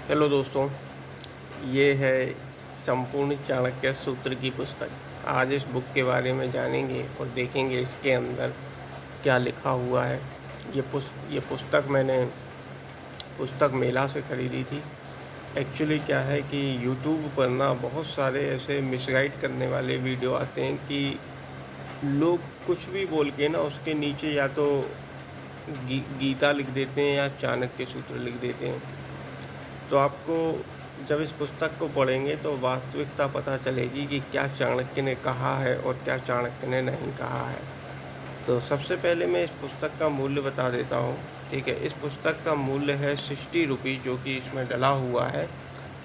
Hello दोस्तों, ये है संपूर्ण चाणक्य सूत्र की पुस्तक। आज इस बुक के बारे में जानेंगे और देखेंगे इसके अंदर क्या लिखा हुआ है। ये पुस्तक मैंने पुस्तक मेला से खरीदी थी। एक्चुअली क्या है कि यूट्यूब पर ना बहुत सारे ऐसे मिसगाइड करने वाले वीडियो आते हैं कि लोग कुछ भी बोल के ना उसके नीचे या तो गीता लिख देते हैं या चाणक्य सूत्र लिख देते हैं। तो आपको जब इस पुस्तक को पढ़ेंगे तो वास्तविकता पता चलेगी कि क्या चाणक्य ने कहा है और क्या चाणक्य ने नहीं कहा है। तो सबसे पहले मैं इस पुस्तक का मूल्य बता देता हूँ, ठीक है? इस पुस्तक का मूल्य है 60 रुपीज़ जो कि इसमें डला हुआ है।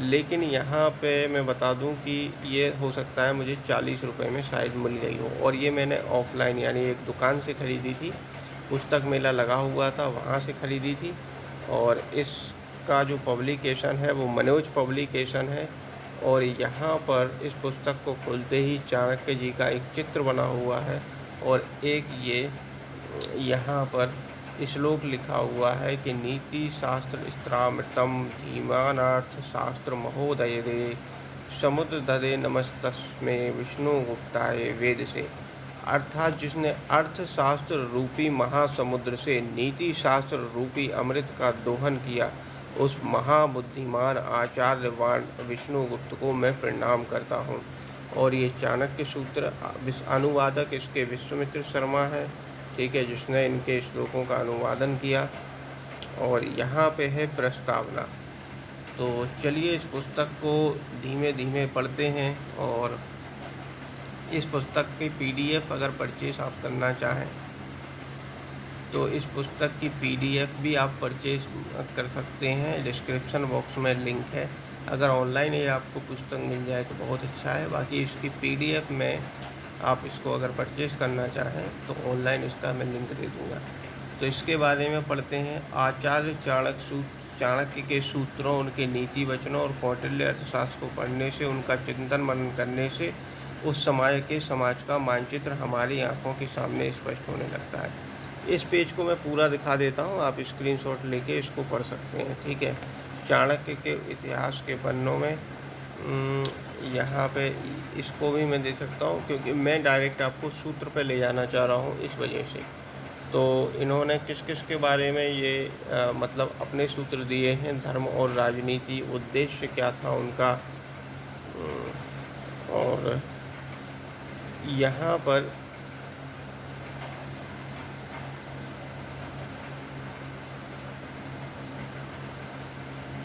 लेकिन यहाँ पे मैं बता दूँ कि ये हो सकता है मुझे 40 रुपए में शायद मिल गई हो और ये मैंने ऑफ़लाइन यानी एक दुकान से खरीदी थी। पुस्तक मेला लगा हुआ था, वहाँ से खरीदी थी और इसका जो पब्लिकेशन है वो मनोज पब्लिकेशन है और यहाँ पर इस पुस्तक को खोलते ही चाणक्य जी का एक चित्र बना हुआ है और एक ये यहाँ पर श्लोक लिखा हुआ है कि नीति शास्त्र स्त्रामृतम धीमानार्थ शास्त्र महोदयते समुद्र ददे नमस्तस्मै विष्णु गुप्ताय वेद से। अर्थात जिसने अर्थशास्त्र रूपी महासमुद्र से नीति शास्त्र रूपी अमृत का दोहन किया, उस महाबुद्धिमान आचार्यवान विष्णुगुप्त को मैं प्रणाम करता हूँ। और ये चाणक्य सूत्र अनुवादक इसके विश्वामित्र शर्मा है, ठीक है, जिसने इनके श्लोकों का अनुवादन किया। और यहाँ पे है प्रस्तावना। तो चलिए इस पुस्तक को धीमे धीमे पढ़ते हैं और इस पुस्तक की पीडीएफ अगर परचेज़ आप करना चाहें तो इस पुस्तक की पीडीएफ भी आप परचेज़ कर सकते हैं। डिस्क्रिप्शन बॉक्स में लिंक है। अगर ऑनलाइन ही आपको पुस्तक मिल जाए तो बहुत अच्छा है। बाकी इसकी पीडीएफ में आप इसको अगर परचेज़ करना चाहें तो ऑनलाइन इसका मैं लिंक दे दूँगा। तो इसके बारे में पढ़ते हैं। आचार्य चाणक्य के सूत्रों, उनके नीति वचनों और कौटिल्य अर्थशास्त्र को पढ़ने से, उनका चिंतन मनन करने से उस समाज का मानचित्र हमारी आँखों के सामने स्पष्ट होने लगता है। इस पेज को मैं पूरा दिखा देता हूँ, आप स्क्रीनशॉट लेके इसको पढ़ सकते हैं, ठीक है। चाणक्य के इतिहास के पन्नों में यहाँ पे इसको भी मैं दे सकता हूँ क्योंकि मैं डायरेक्ट आपको सूत्र पे ले जाना चाह रहा हूँ इस वजह से। तो इन्होंने किस किस के बारे में ये मतलब अपने सूत्र दिए हैं, धर्म और राजनीति, उद्देश्य क्या था उनका। और यहाँ पर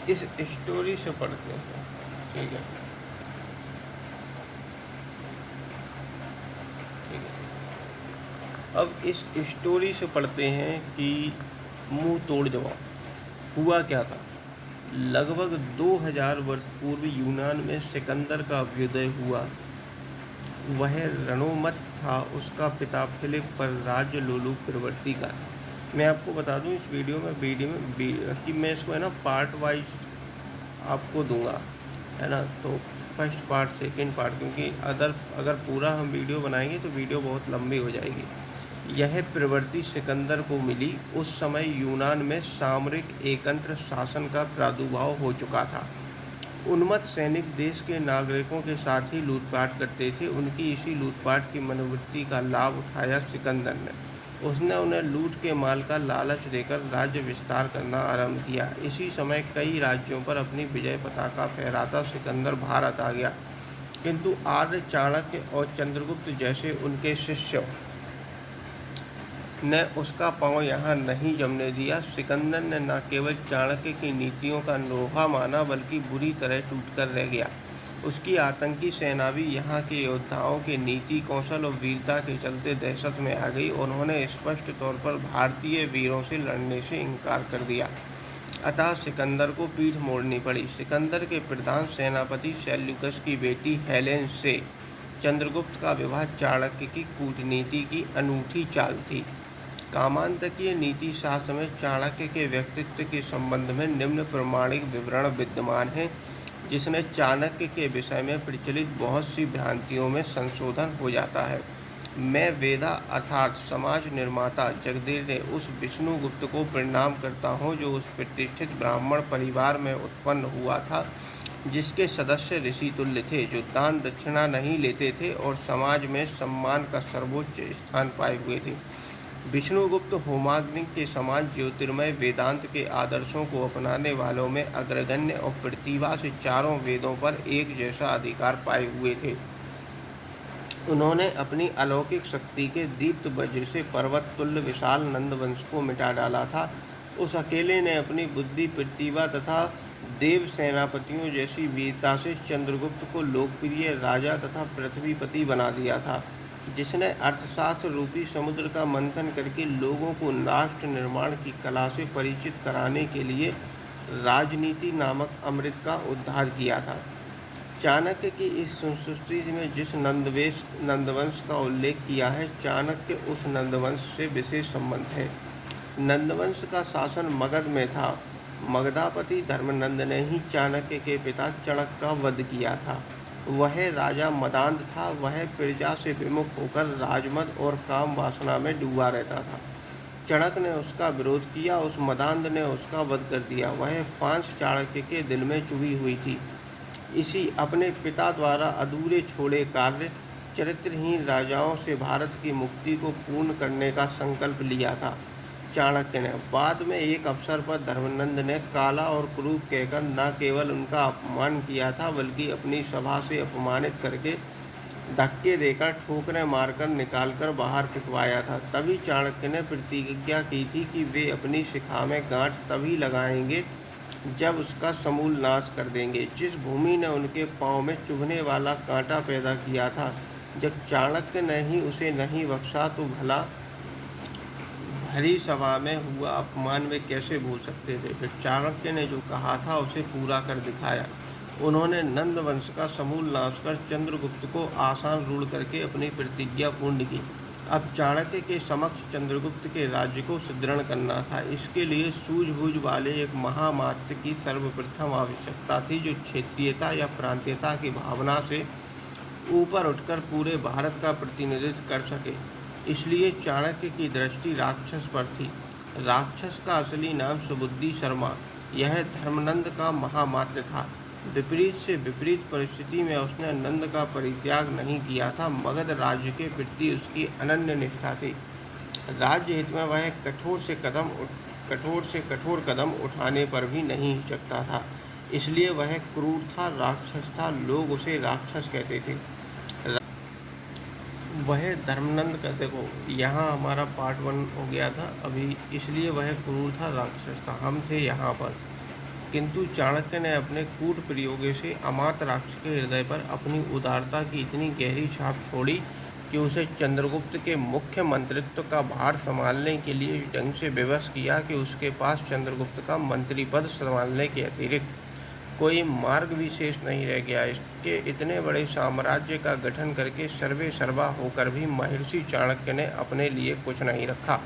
इस स्टोरी से पढ़ते हैं, ठीक है, ठीक है। अब इस स्टोरी से पढ़ते हैं कि मुंह तोड़ जवाब हुआ क्या था। लगभग 2000 वर्ष पूर्व यूनान में सिकंदर का अभ्युदय हुआ। वह रणोन्मत्त था, उसका पिता फिलिप पर राज्य लोलुप प्रवृत्ति का था। मैं आपको बता दूं इस वीडियो में कि मैं इसको है ना पार्ट वाइज आपको दूंगा, है ना। तो फर्स्ट पार्ट, सेकंड पार्ट, क्योंकि अगर पूरा हम वीडियो बनाएंगे तो वीडियो बहुत लंबी हो जाएगी। यह प्रवृत्ति सिकंदर को मिली। उस समय यूनान में सामरिक एकत्र शासन का प्रादुर्भाव हो चुका था। उन्मत्त सैनिक देश के नागरिकों के साथ ही लूटपाट करते थे। उनकी इसी लूटपाट की मनोवृत्ति का लाभ उठाया सिकंदर ने। उसने उन्हें लूट के माल का लालच देकर राज्य विस्तार करना आरंभ किया। इसी समय कई राज्यों पर अपनी विजय पताका फहराता सिकंदर भारत आ गया, किंतु आर्य, चाणक्य और चंद्रगुप्त जैसे उनके शिष्य ने उसका पांव यहाँ नहीं जमने दिया। सिकंदर ने न केवल चाणक्य की नीतियों का लोहा माना बल्कि बुरी तरह टूटकर रह गया। उसकी आतंकी सेना भी यहाँ के योद्धाओं के नीति, कौशल और वीरता के चलते दहशत में आ गई। उन्होंने स्पष्ट तौर पर भारतीय वीरों से लड़ने से इनकार कर दिया। अतः सिकंदर को पीठ मोड़नी पड़ी। सिकंदर के प्रधान सेनापति सेल्यूकस की बेटी हेलेन से चंद्रगुप्त का विवाह चाणक्य की कूटनीति की अनूठी चाल थी। कामांतकीय नीति शास्त्र में चाणक्य के व्यक्तित्व के संबंध में निम्न प्रमाणिक विवरण विद्यमान हैं, जिसने चाणक्य के विषय में प्रचलित बहुत सी भ्रांतियों में संशोधन हो जाता है। मैं वेदा अर्थात समाज निर्माता जगदीश ने उस विष्णुगुप्त को प्रणाम करता हूँ जो उस प्रतिष्ठित ब्राह्मण परिवार में उत्पन्न हुआ था जिसके सदस्य ऋषि तुल्य थे, जो दान दक्षिणा नहीं लेते थे और समाज में सम्मान का सर्वोच्च स्थान पाए हुए थे। विष्णुगुप्त होमाग्नि के समान ज्योतिर्मय वेदांत के आदर्शों को अपनाने वालों में अग्रगण्य और प्रतिभा से चारों वेदों पर एक जैसा अधिकार पाए हुए थे। उन्होंने अपनी अलौकिक शक्ति के दीप्त वज्र से पर्वत तुल्य विशाल नंदवंश को मिटा डाला था। उस अकेले ने अपनी बुद्धि, प्रतिभा तथा देव सेनापतियों जैसी वीरता से चंद्रगुप्त को लोकप्रिय राजा तथा पृथ्वीपति बना दिया था, जिसने अर्थशास्त्र रूपी समुद्र का मंथन करके लोगों को राष्ट्र निर्माण की कला से परिचित कराने के लिए राजनीति नामक अमृत का उद्धार किया था। चाणक्य की इस संस्तुति में जिस नंदवंश का उल्लेख किया है, चाणक्य उस नंदवंश से विशेष संबंध है। नंदवंश का शासन मगध में था। मगधापति धर्मनंद ने ही चाणक्य के पिता चणक का वध किया था। वह राजा मदांध था। वह प्रजा से विमुख होकर राजमद और काम वासना में डूबा रहता था। चणक ने उसका विरोध किया। उस मदांध ने उसका वध कर दिया। वह फांस चाणक्य के दिल में चुभी हुई थी। इसी अपने पिता द्वारा अधूरे छोड़े कार्य, चरित्रहीन राजाओं से भारत की मुक्ति को पूर्ण करने का संकल्प लिया था चाणक्य ने। बाद में एक अवसर पर धर्मनंद ने काला और क्रूर कहकर न केवल उनका अपमान किया था, बल्कि अपनी सभा से अपमानित करके धक्के देकर ठोकरें मारकर निकालकर बाहर फेंकवाया था। तभी चाणक्य ने प्रतिज्ञा की थी कि वे अपनी शिखा में गांठ तभी लगाएंगे जब उसका समूल नाश कर देंगे। जिस भूमि ने उनके पांव में चुभने वाला कांटा पैदा किया था, जब चाणक्य ने ही उसे नहीं बख्शा तो भला भरी सभा में हुआ अपमान वे कैसे भूल सकते थे। फिर चाणक्य ने जो कहा था उसे पूरा कर दिखाया। उन्होंने नंद वंश का समूल नाश कर चंद्रगुप्त को आसान रूढ़ करके अपनी प्रतिज्ञा पूर्ण की। अब चाणक्य के समक्ष चंद्रगुप्त के राज्य को सुदृढ़ करना था। इसके लिए सूझबूझ वाले एक महामात्र की सर्वप्रथम आवश्यकता थी, जो क्षेत्रीयता या प्रांतीयता की भावना से ऊपर उठकर पूरे भारत का प्रतिनिधित्व कर सके। इसलिए चाणक्य की दृष्टि राक्षस पर थी। राक्षस का असली नाम सुबुद्धि शर्मा, यह धर्मनंद का महामात्र था। विपरीत से विपरीत परिस्थिति में उसने नंद का परित्याग नहीं किया था। मगध राज्य के प्रति उसकी अनन्य निष्ठा थी। राज्य हित में वह कठोर से कठोर कदम उठाने पर भी नहीं हिचकता था। इसलिए वह क्रूर था, राक्षस था। लोग उसे राक्षस कहते थे। वह धर्मनंद का, देखो यहाँ हमारा पार्ट 1 हो गया था अभी, इसलिए वह क्रूर था, राक्षस था। हम थे यहाँ पर। किंतु चाणक्य ने अपने कूट प्रयोगों से अमात राक्षस के हृदय पर अपनी उदारता की इतनी गहरी छाप छोड़ी कि उसे चंद्रगुप्त के मुख्य मंत्रित्व का भार संभालने के लिए इस ढंग से विवश किया कि उसके पास चंद्रगुप्त का मंत्री पद संभालने के अतिरिक्त कोई मार्ग विशेष नहीं रह गया। इसके इतने बड़े साम्राज्य का गठन करके सर्वे सर्वा होकर भी महर्षि चाणक्य ने अपने लिए कुछ नहीं रखा।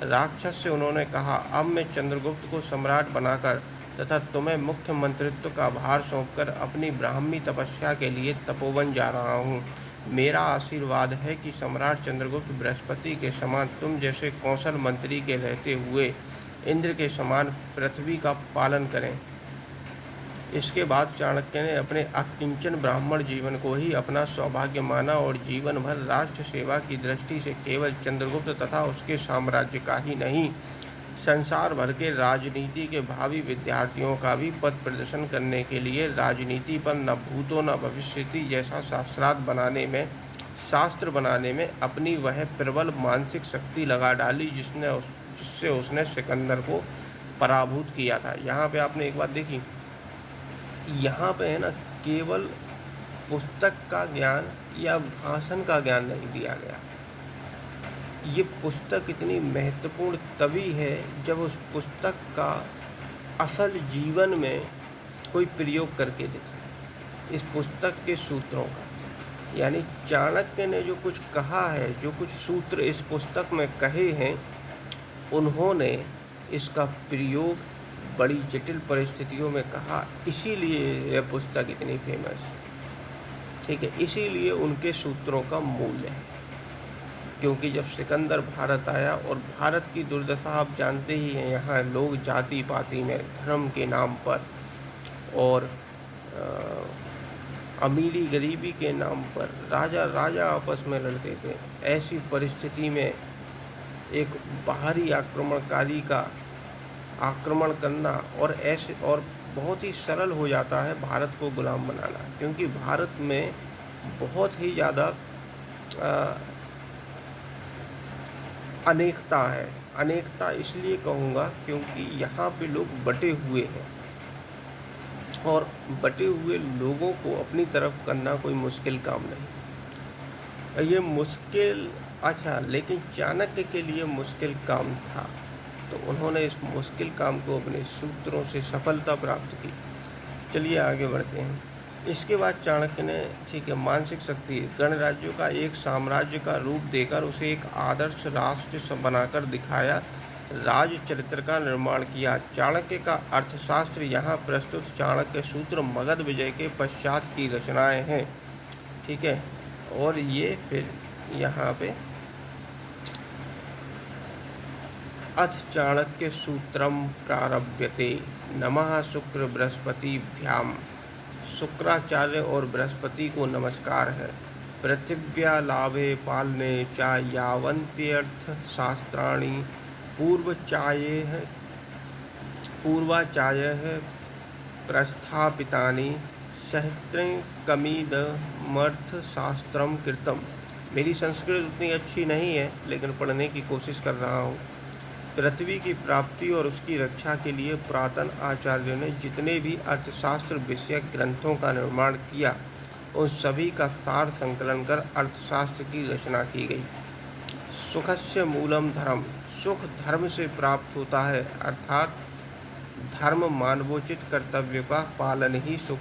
राक्षस से उन्होंने कहा, अब मैं चंद्रगुप्त को सम्राट बनाकर तथा तुम्हें मुख्य मंत्रित्व का भार सौंपकर अपनी ब्राह्मी तपस्या के लिए तपोवन जा रहा हूँ। मेरा आशीर्वाद है कि सम्राट चंद्रगुप्त बृहस्पति के समान तुम जैसे कौशल मंत्री के रहते हुए इंद्र के समान पृथ्वी का पालन करें। इसके बाद चाणक्य ने अपने अकिंचन ब्राह्मण जीवन को ही अपना सौभाग्य माना और जीवन भर राष्ट्र सेवा की दृष्टि से केवल चंद्रगुप्त तथा उसके साम्राज्य का ही नहीं, संसार भर के राजनीति के भावी विद्यार्थियों का भी पथ प्रदर्शन करने के लिए राजनीति पर न भूतो न भविष्यति जैसा शास्त्र बनाने में अपनी वह प्रबल मानसिक शक्ति लगा डाली जिससे उसने सिकंदर को पराभूत किया था। यहाँ पे आपने एक बात देखी, यहाँ पे है ना, केवल पुस्तक का ज्ञान या भाषण का ज्ञान नहीं दिया गया। ये पुस्तक इतनी महत्वपूर्ण तभी है जब उस पुस्तक का असल जीवन में कोई प्रयोग करके दिखे। इस पुस्तक के सूत्रों का, यानी चाणक्य ने जो कुछ कहा है, जो कुछ सूत्र इस पुस्तक में कहे हैं, उन्होंने इसका प्रयोग बड़ी जटिल परिस्थितियों में कहा। इसीलिए यह पुस्तक इतनी फेमस है। ठीक है, इसीलिए उनके सूत्रों का मूल्य है। क्योंकि जब सिकंदर भारत आया और भारत की दुर्दशा आप जानते ही हैं, यहाँ लोग जाति-पाति में धर्म के नाम पर और अमीरी-गरीबी के नाम पर राजा-राजा आपस में लड़ते थे। ऐसी परिस्थिति में एक बाहरी आक्रमणकारी का आक्रमण करना और ऐसे और बहुत ही सरल हो जाता है भारत को गुलाम बनाना, क्योंकि भारत में बहुत ही ज़्यादा अनेकता है। अनेकता इसलिए कहूँगा क्योंकि यहाँ पे लोग बँटे हुए हैं और बँटे हुए लोगों को अपनी तरफ करना कोई मुश्किल काम नहीं। ये मुश्किल अच्छा, लेकिन चाणक्य के लिए मुश्किल काम था, तो उन्होंने इस मुश्किल काम को अपने सूत्रों से सफलता प्राप्त की। चलिए आगे बढ़ते हैं। इसके बाद चाणक्य ने मानसिक शक्ति, गणराज्यों का एक साम्राज्य का रूप देकर उसे एक आदर्श राष्ट्र बनाकर दिखाया, राजचरित्र का निर्माण किया। चाणक्य का अर्थशास्त्र यहाँ प्रस्तुत चाणक्य सूत्र मगध विजय के पश्चात की रचनाएं हैं। ठीक है, और ये फिर यहाँ पे अथ चाणक्य सूत्रम प्रारभ्यते। नमः शुक्र बृहस्पतिभ्याम। शुक्राचार्य और बृहस्पति को नमस्कार है। पृथिव्या लाभे पालने च यावन्त्यर्थ शास्त्राणि पूर्वाचार्यैः प्रस्थापितानि सहस्त्रकमिदमर्थशास्त्रं कृतम्। मेरी संस्कृत उतनी अच्छी नहीं है, लेकिन पढ़ने की कोशिश कर रहा हूँ। पृथ्वी की प्राप्ति और उसकी रक्षा के लिए पुरातन आचार्यों ने जितने भी अर्थशास्त्र विषयक ग्रंथों का निर्माण किया, उन सभी का सार संकलन कर अर्थशास्त्र की रचना की गई। सुखस्य मूलम धर्म। सुख धर्म से प्राप्त होता है, अर्थात धर्म मानवोचित कर्तव्य का पालन ही सुख